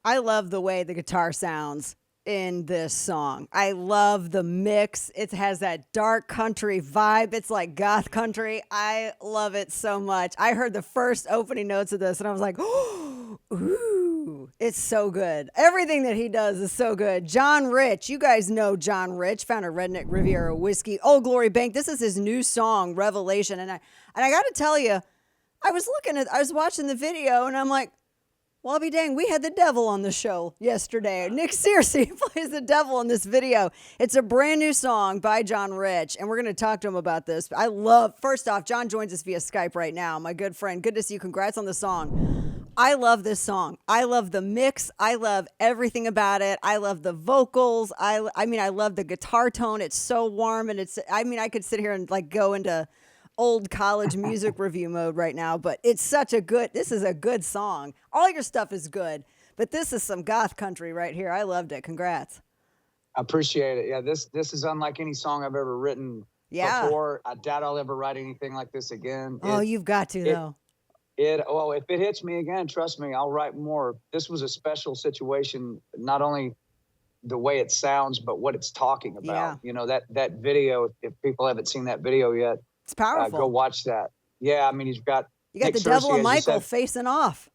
I love the way the guitar sounds in this song. I love the mix. It has that dark country vibe. It's like goth country. I love it so much. I heard the first opening notes of this and I was like, oh, ooh, it's so good. Everything that he does is so good. John Rich, you guys know John Rich, founder of Redneck Riviera Whiskey, Old Glory Bank. This is his new song, Revelation. And I got to tell you, I was watching the video and I'm like, well, I'll be dang, we had the devil on the show yesterday. Nick Searcy plays the devil in this video. It's a brand new song by John Rich, and we're going to talk to him about this. First off, John joins us via Skype right now. My good friend, good to see you. Congrats on the song. I love this song. I love the mix. I love everything about it. I love the vocals. I love the guitar tone. It's so warm, and I could sit here and like go into old college music review mode right now, but this is a good song. All your stuff is good, but this is some goth country right here. I loved it. Congrats. I appreciate it. Yeah, this is unlike any song I've ever written before. I doubt I'll ever write anything like this again. You've got to though. If it hits me again, trust me, I'll write more. This was a special situation, not only the way it sounds, but what it's talking about. Yeah. You know, that video, if people haven't seen that video yet, it's powerful. Go watch that. Yeah, I mean, you got Nick the devil and Michael facing off.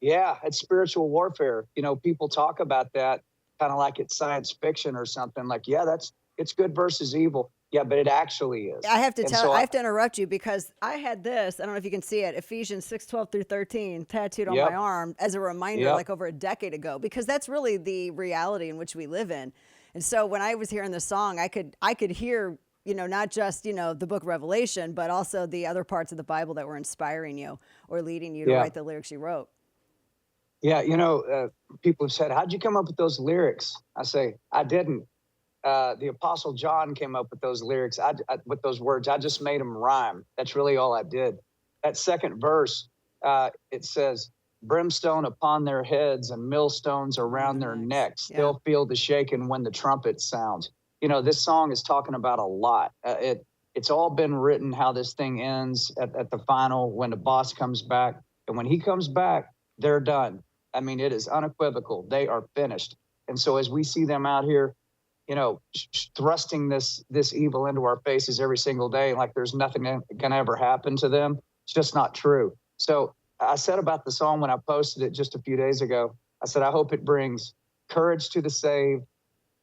Yeah, it's spiritual warfare. You know, people talk about that kind of like it's science fiction or something. Like, yeah, it's good versus evil. Yeah, but it actually is. I have to interrupt you because I had this. I don't know if you can see it. Ephesians 6:12-13 tattooed on my arm as a reminder, like over a decade ago, because that's really the reality in which we live in. And so when I was hearing the song, I could hear, you know, not just, you know, the book of Revelation, but also the other parts of the Bible that were inspiring you or leading you to write the lyrics you wrote. Yeah, you know, people have said, how'd you come up with those lyrics? I say, I didn't. The Apostle John came up with those lyrics, with those words. I just made them rhyme. That's really all I did. That second verse, it says, brimstone upon their heads and millstones around their necks. Yeah. They'll feel the shaking when the trumpet sounds. You know, this song is talking about a lot. It's all been written how this thing ends at the final when the boss comes back. And when he comes back, they're done. I mean, it is unequivocal. They are finished. And so as we see them out here, you know, thrusting this evil into our faces every single day, like there's nothing going to ever happen to them, it's just not true. So I said about the song when I posted it just a few days ago, I said, I hope it brings courage to the saved,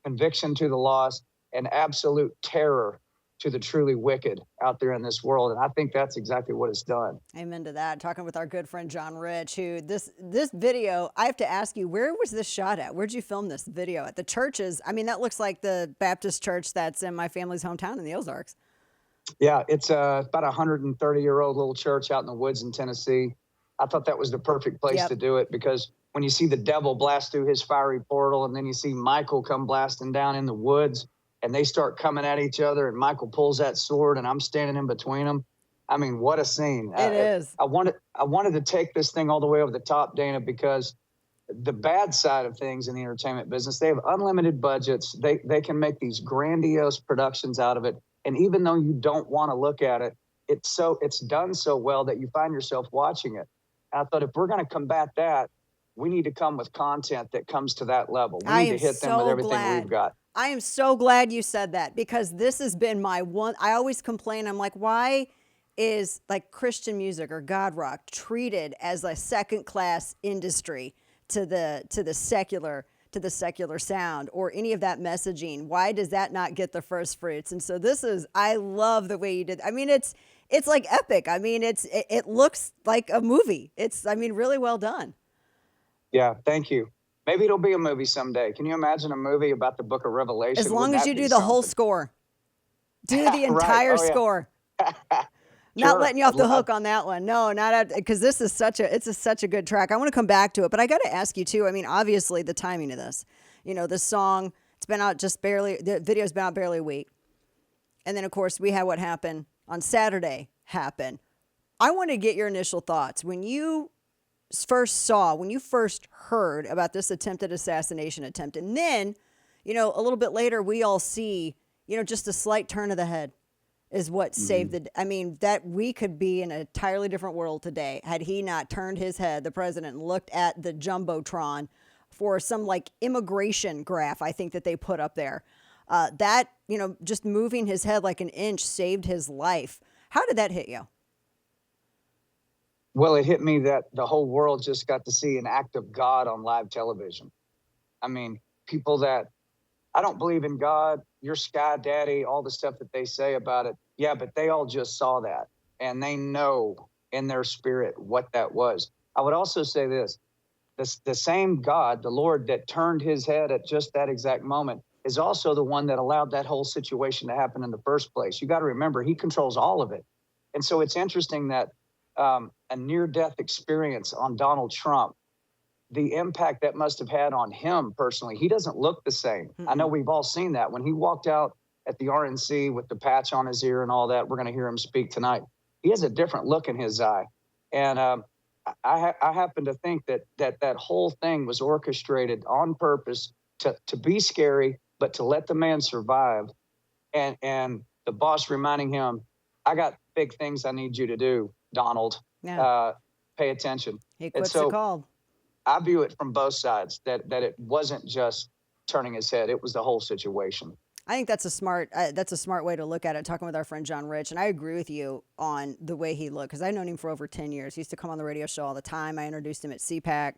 conviction to the lost, and absolute terror to the truly wicked out there in this world. And I think that's exactly what it's done. Amen to that. Talking with our good friend John Rich, who this video, I have to ask you, where was this shot at? Where'd you film this video at? The churches? I mean, that looks like the Baptist church that's in my family's hometown in the Ozarks. Yeah, it's about a 130-year-old little church out in the woods in Tennessee. I thought that was the perfect place to do it, because when you see the devil blast through his fiery portal, and then you see Michael come blasting down in the woods, and they start coming at each other, and Michael pulls that sword, and I'm standing in between them. I mean, what a scene. It is. I wanted to take this thing all the way over the top, Dana, because the bad side of things in the entertainment business, they have unlimited budgets. They can make these grandiose productions out of it. And even though you don't want to look at it, it's done so well that you find yourself watching it. And I thought, if we're going to combat that, we need to come with content that comes to that level. We need to hit them with everything we've got. I am so glad you said that, because this has been my one. I always complain. I'm like, why is like Christian music or God rock treated as a second class industry to the secular sound or any of that messaging? Why does that not get the first fruits? And so I love the way you did. I mean, it's like epic. I mean, it looks like a movie. Really well done. Yeah, thank you. Maybe it'll be a movie someday. Can you imagine a movie about the book of Revelation? As long as you do the whole score. Do the entire score. Not letting you off the hook on that one. No, because this is such a good track. I want to come back to it, but I got to ask you too. I mean, obviously the timing of this, you know, this song, it's been out the video's been out barely a week. And then of course we had what happened on Saturday happen. I want to get your initial thoughts. When you first heard about this attempted assassination attempt, and then, you know, a little bit later, we all see, you know, just a slight turn of the head is what saved that we could be in an entirely different world today had he not turned his head, the president, and looked at the Jumbotron for some like immigration graph, I think that they put up there. That, just moving his head like an inch saved his life. How did that hit you? Well, it hit me that the whole world just got to see an act of God on live television. I mean, people that I don't believe in God, your sky daddy, all the stuff that they say about it. Yeah, but they all just saw that and they know in their spirit what that was. I would also say this, the same God, the Lord that turned his head at just that exact moment is also the one that allowed that whole situation to happen in the first place. You got to remember, he controls all of it. And so it's interesting that a near-death experience on Donald Trump, the impact that must have had on him personally. He doesn't look the same. I know we've all seen that. When he walked out at the RNC with the patch on his ear and all that, we're going to hear him speak tonight. He has a different look in his eye. And I happen to think that whole thing was orchestrated on purpose to be scary, but to let the man survive. And the boss reminding him, I got big things I need you to do, Donald. Yeah. Pay attention. He quits the call. I view it from both sides, that it wasn't just turning his head, it was the whole situation. I think that's a smart way to look at it, talking with our friend John Rich. And I agree with you on the way he looked, because I've known him for over 10 years. He used to come on the radio show all the time. I introduced him at CPAC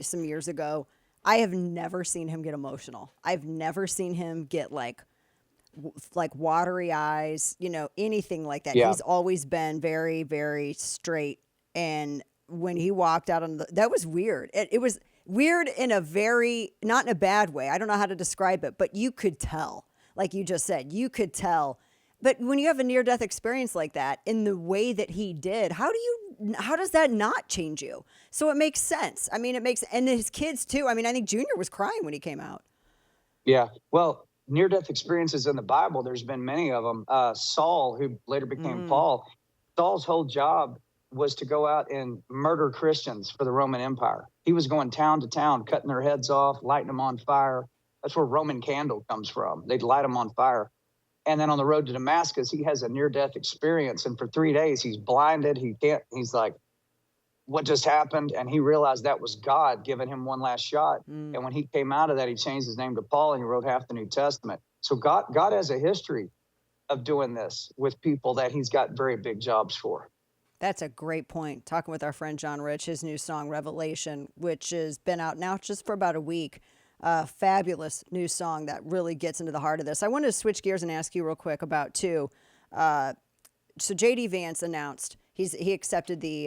some years ago. I have never seen him get emotional. I've never seen him get like watery eyes, anything like that. Yeah. He's always been very, very straight. And when he walked out that was weird. It was weird in a very, not in a bad way. I don't know how to describe it, but you could tell, like you just said, you could tell. But when you have a near-death experience like that in the way that he did, how does that not change you? So it makes sense. I mean, and his kids too. I mean, I think Junior was crying when he came out. Yeah. Well, near-death experiences in the Bible, there's been many of them. Saul, who later became Paul, Saul's whole job was to go out and murder Christians for the Roman Empire. He was going town to town, cutting their heads off, lighting them on fire. That's where Roman candle comes from. They'd light them on fire. And then on the road to Damascus, he has a near-death experience. And for 3 days, he's blinded. He's like, what just happened? And he realized that was God giving him one last shot. And when he came out of that, he changed his name to Paul and he wrote half the New Testament. So God has a history of doing this with people that he's got very big jobs for. That's a great point. Talking with our friend John Rich, his new song, Revelation, which has been out now just for about a week. Fabulous new song that really gets into the heart of this. I wanted to switch gears and ask you real quick about two. So J.D. Vance announced he accepted the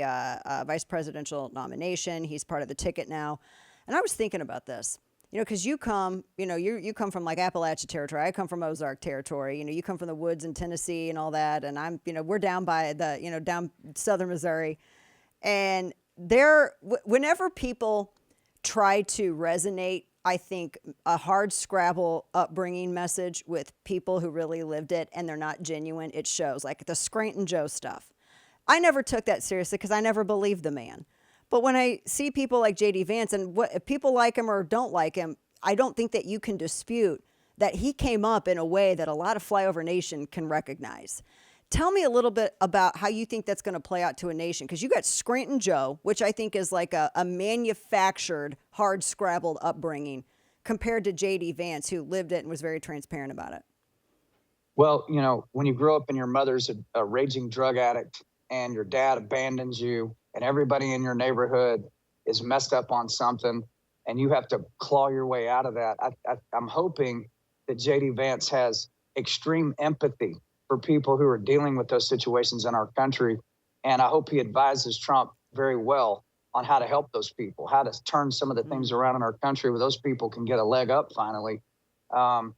vice presidential nomination. He's part of the ticket now. And I was thinking about this. Because you come from like Appalachia territory. I come from Ozark territory. You come from the woods in Tennessee and all that. And we're down by down southern Missouri. And whenever people try to resonate, I think, a hard scrabble upbringing message with people who really lived it and they're not genuine, it shows. Like the Scranton Joe stuff. I never took that seriously because I never believed the man. But when I see people like J.D. Vance, and if people like him or don't like him, I don't think that you can dispute that he came up in a way that a lot of Flyover Nation can recognize. Tell me a little bit about how you think that's going to play out to a nation, because you got Scranton Joe, which I think is like a manufactured, hard-scrabbled upbringing, compared to J.D. Vance, who lived it and was very transparent about it. Well, when you grow up and your mother's a raging drug addict and your dad abandons you, and everybody in your neighborhood is messed up on something, and you have to claw your way out of that. I'm hoping that J.D. Vance has extreme empathy for people who are dealing with those situations in our country. And I hope he advises Trump very well on how to help those people, how to turn some of the things around in our country where those people can get a leg up finally. And,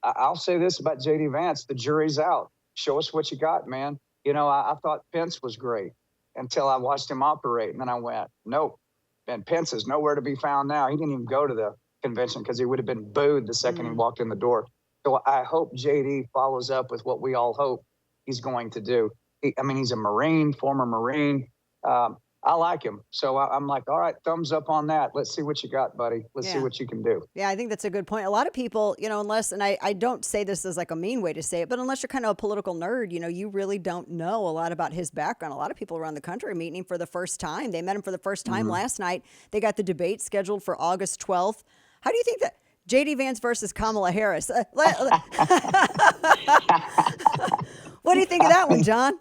I'll say this about J.D. Vance, the jury's out. Show us what you got, man. I thought Pence was great until I watched him operate. And then I went, nope. And Pence is nowhere to be found now. He didn't even go to the convention because he would have been booed the second he walked in the door. So I hope JD follows up with what we all hope he's going to do. He's a Marine, former Marine. I I like him. So I'm like, all right, thumbs up on that. Let's see what you got, buddy. Let's see Yeah. what you can do. Yeah, I think that's a good point. A lot of people, you know, unless, and I don't say this as like a mean way to say it, but unless you're kind of a political nerd, you know, you really don't know a lot about his background. A lot of people around the country are meeting him for the first time. They met him for the first time last night. They got the debate scheduled for August 12th. How do you think that JD Vance versus Kamala Harris? What do you think of that one, John?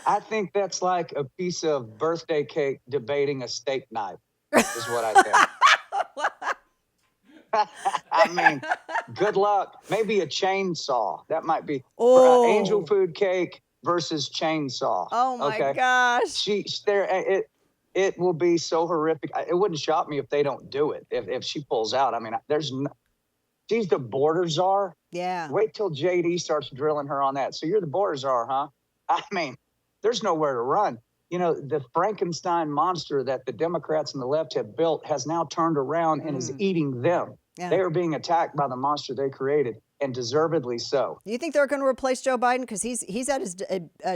I think that's like a piece of birthday cake debating a steak knife, is what I think. I mean, good luck. Maybe a chainsaw. That might be angel food cake versus chainsaw. Oh my gosh. It will be so horrific. It wouldn't shock me if they don't do it. If she pulls out, I mean, she's the border czar. Yeah. Wait till JD starts drilling her on that. So you're the border czar, huh? I mean, there's nowhere to run. You know, the Frankenstein monster that the Democrats and the left have built has now turned around and is eating them. Yeah. They are being attacked by the monster they created, and deservedly so. You think they're going to replace Joe Biden? Because he's at his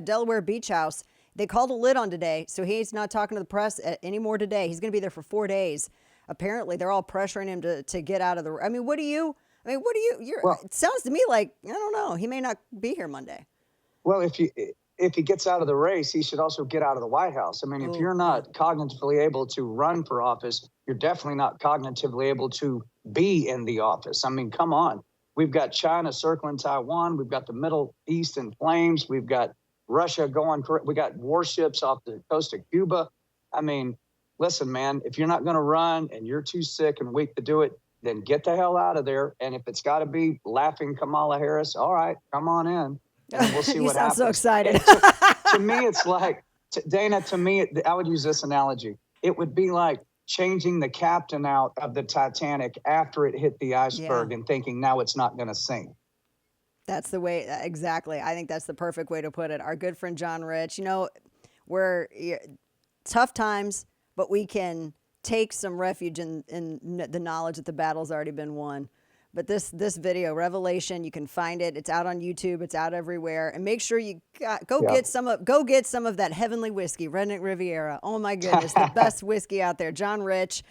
Delaware beach house. They called a lid on today, so he's not talking to the press anymore today. He's going to be there for 4 days. Apparently, they're all pressuring him to get out of the. I mean, what do you? It sounds to me like, I don't know. He may not be here Monday. Well, if he gets out of the race, he should also get out of the White House. I mean, if you're not cognitively able to run for office, you're definitely not cognitively able to be in the office. I mean, come on. We've got China circling Taiwan. We've got the Middle East in flames. We've got Russia going. We got warships off the coast of Cuba. I mean, listen, man, if you're not going to run and you're too sick and weak to do it, then get the hell out of there. And if it's got to be laughing Kamala Harris, all right, come on in. And we'll see what happens. You sound so excited. To me, it's like, Dana, to me, I would use this analogy. It would be like changing the captain out of the Titanic after it hit the iceberg and thinking now it's not going to sink. That's the way, exactly. I think that's the perfect way to put it. Our good friend John Rich, you know, we're tough times, but we can take some refuge in the knowledge that the battle's already been won. But this video, Revelation, you can find it. It's out on YouTube. It's out everywhere. And make sure you go get some of that heavenly whiskey, Redneck Riviera. Oh my goodness, the best whiskey out there. John Rich,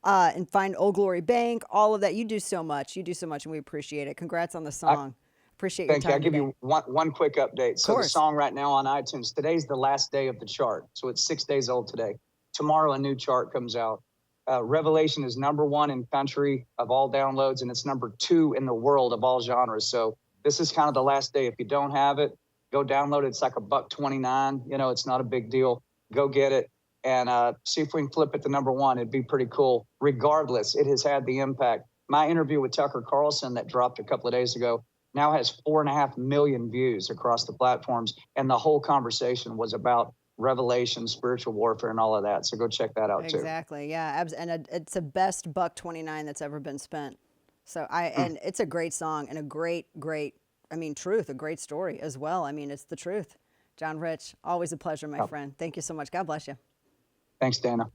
and find Old Glory Bank. All of that. You do so much. You do so much, and we appreciate it. Congrats on the song. Appreciate your time. Thank you. I'll give you one quick update. So the song right now on iTunes. Today's the last day of the chart, so it's 6 days old today. Tomorrow a new chart comes out. Revelation is #1 in country of all downloads, and it's #2 in the world of all genres. So this is kind of the last day. If you don't have it, go download it. It's like $1.29. You know, it's not a big deal. Go get it and see if we can flip it to #1. It'd be pretty cool. Regardless, it has had the impact. My interview with Tucker Carlson that dropped a couple of days ago now has 4.5 million views across the platforms, and the whole conversation was about Revelation, spiritual warfare, and all of that. So go check that out too. Exactly. Yeah. And it's the best $1.29 that's ever been spent. So and it's a great song and a great, I mean, truth, a great story as well. I mean, it's the truth. John Rich, always a pleasure, my friend. Thank you so much. God bless you. Thanks, Dana.